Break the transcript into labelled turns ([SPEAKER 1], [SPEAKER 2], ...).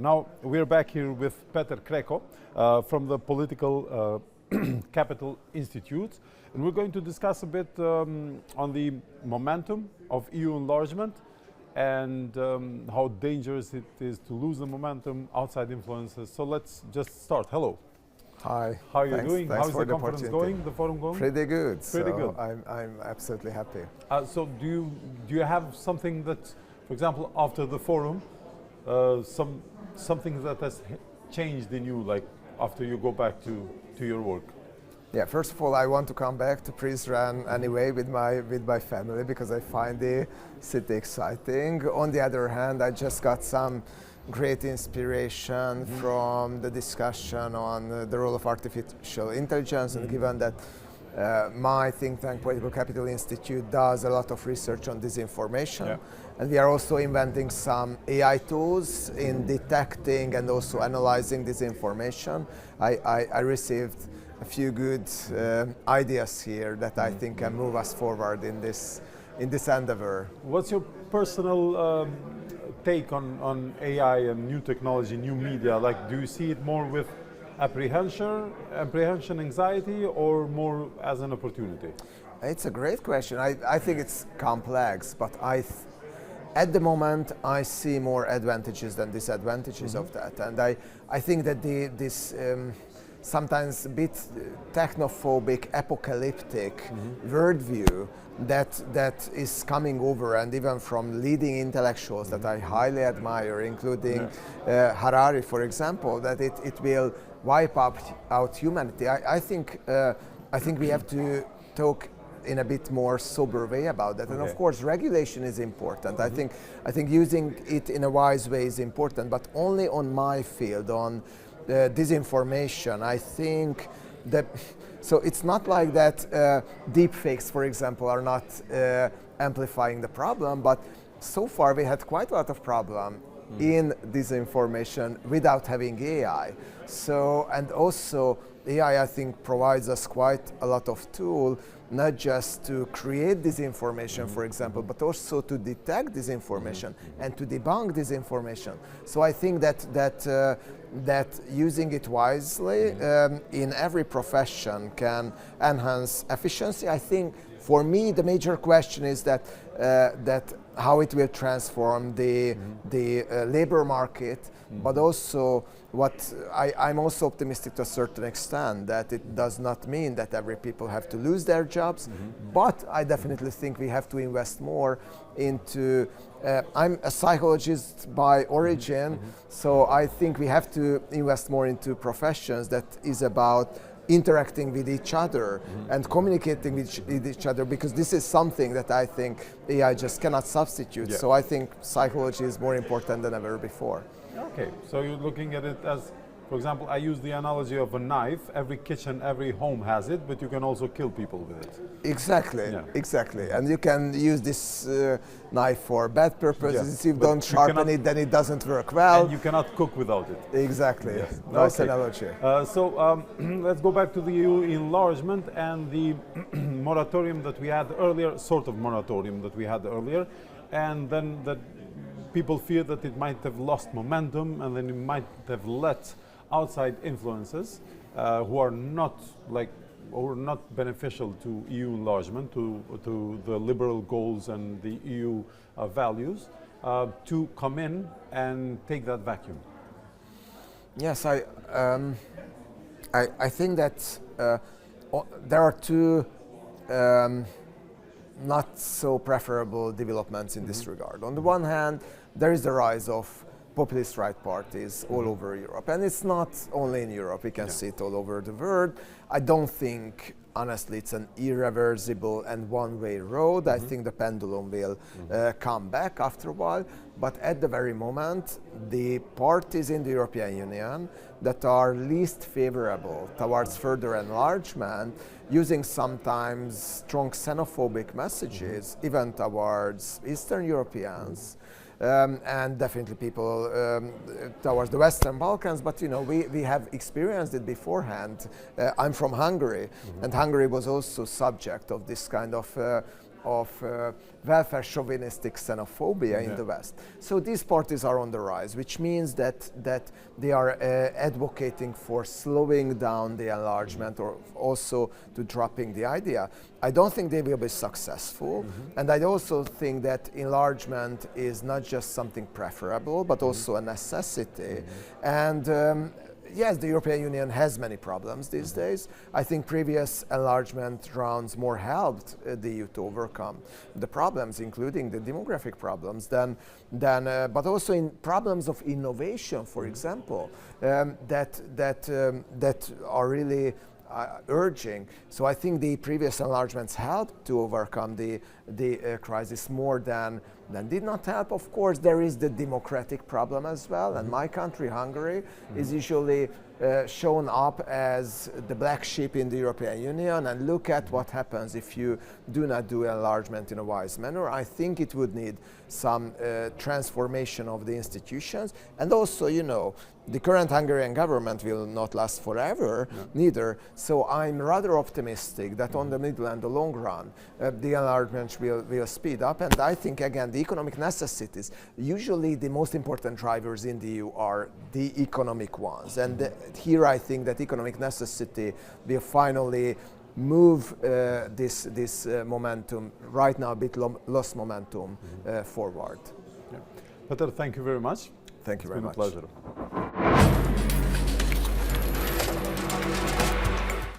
[SPEAKER 1] Now we're back here with Peter Kreko from the Political Capital Institute, and we're going to discuss a bit on the momentum of EU enlargement and how dangerous it is to lose the momentum outside influences. So let's just start. Hello.
[SPEAKER 2] Hi.
[SPEAKER 1] How are you doing?
[SPEAKER 2] Thanks
[SPEAKER 1] How is
[SPEAKER 2] for
[SPEAKER 1] the conference going? The forum going?
[SPEAKER 2] Pretty good.
[SPEAKER 1] Pretty good.
[SPEAKER 2] I'm absolutely happy.
[SPEAKER 1] So do you have something that, for example, after the forum, something that has changed in you, like after you go back to your work?
[SPEAKER 2] Yeah. First of all, I want to come back to Prizren anyway with my family because I find the city exciting. On the other hand, I just got some great inspiration from the discussion on the role of artificial intelligence, and given that my think tank, Political Capital Institute, does a lot of research on disinformation, and we are also inventing some AI tools in detecting and also analyzing disinformation. I received a few good ideas here that I think can move us forward in this endeavor.
[SPEAKER 1] What's your personal take on AI and new technology, new media? Like, do you see it more with apprehension, anxiety, or more as an opportunity?
[SPEAKER 2] It's a great question. I think it's complex, but at the moment I see more advantages than disadvantages of that, and I think that this sometimes a bit technophobic, apocalyptic worldview that is coming over, and even from leading intellectuals that I highly admire, including Harari, for example, that it will wipe out humanity. I think we have to talk in a bit more sober way about that. And of course, regulation is important. I think using it in a wise way is important, but only on my field, on disinformation. I think that, so it's not like that deep fakes, for example, are not amplifying the problem, but so far we had quite a lot of problem in disinformation without having AI. So, and also AI, I think, provides us quite a lot of tool, not just to create disinformation, for example, but also to detect disinformation and to debunk disinformation. So I think that using it wisely in every profession can enhance efficiency. I think for me the major question is that how it will transform the labor market, but also I'm also optimistic to a certain extent that it does not mean that every people have to lose their jobs, but I definitely think we have to invest more into, I'm a psychologist by origin, so I think we have to invest more into professions that is about interacting with each other and communicating with each other, because this is something that I think AI just cannot substitute. So I think psychology is more important than ever before.
[SPEAKER 1] Okay, so you're looking at it as, for example, I use the analogy of a knife. Every kitchen, every home has it, but you can also kill people with it.
[SPEAKER 2] Exactly, exactly. And you can use this knife for bad purposes. If you don't sharpen it, then it doesn't work well.
[SPEAKER 1] And you cannot cook without it.
[SPEAKER 2] Exactly. Yes. Nice analogy.
[SPEAKER 1] Let's go back to the EU enlargement and the moratorium that we had earlier, sort of moratorium that we had earlier, and then that people fear that it might have lost momentum, and then it might have let outside influences who are not beneficial to EU enlargement, to the liberal goals and the EU values, to come in and take that vacuum.
[SPEAKER 2] Yes, I think that there are two not so preferable developments in this regard. On the one hand, there is the rise of populist right parties all over Europe, and it's not only in Europe, we can see it all over the world. I don't think, honestly, it's an irreversible and one-way road. I think the pendulum will come back after a while, but at the very moment, the parties in the European Union that are least favorable towards further enlargement, using sometimes strong xenophobic messages, even towards Eastern Europeans, and definitely people towards the Western Balkans, but you know, we have experienced it beforehand. I'm from Hungary, and Hungary was also subject of this kind of welfare chauvinistic xenophobia in the West. So these parties are on the rise, which means that they are advocating for slowing down the enlargement or also to dropping the idea. I don't think they will be successful, and I also think that enlargement is not just something preferable, but also a necessity. And yes, the European Union has many problems these days. I think previous enlargement rounds more helped the EU to overcome the problems, including the demographic problems, but also in problems of innovation, for example, that are really urging. So I think the previous enlargements helped to overcome the crisis more than did not help. Of course, there is the democratic problem as well, and my country, Hungary, is usually shown up as the black sheep in the European Union, and look at what happens if you do not do enlargement in a wise manner. I think it would need some transformation of the institutions, and also, you know, the current Hungarian government will not last forever, neither. So I'm rather optimistic that on the middle and the long run, the enlargement will speed up. And I think, again, the economic necessities, usually the most important drivers in the EU are the economic ones. And here I think that economic necessity will finally move this momentum, right now a bit lost momentum, forward.
[SPEAKER 1] Peter, thank you very much.
[SPEAKER 2] Thank you very much.
[SPEAKER 1] It's been a pleasure.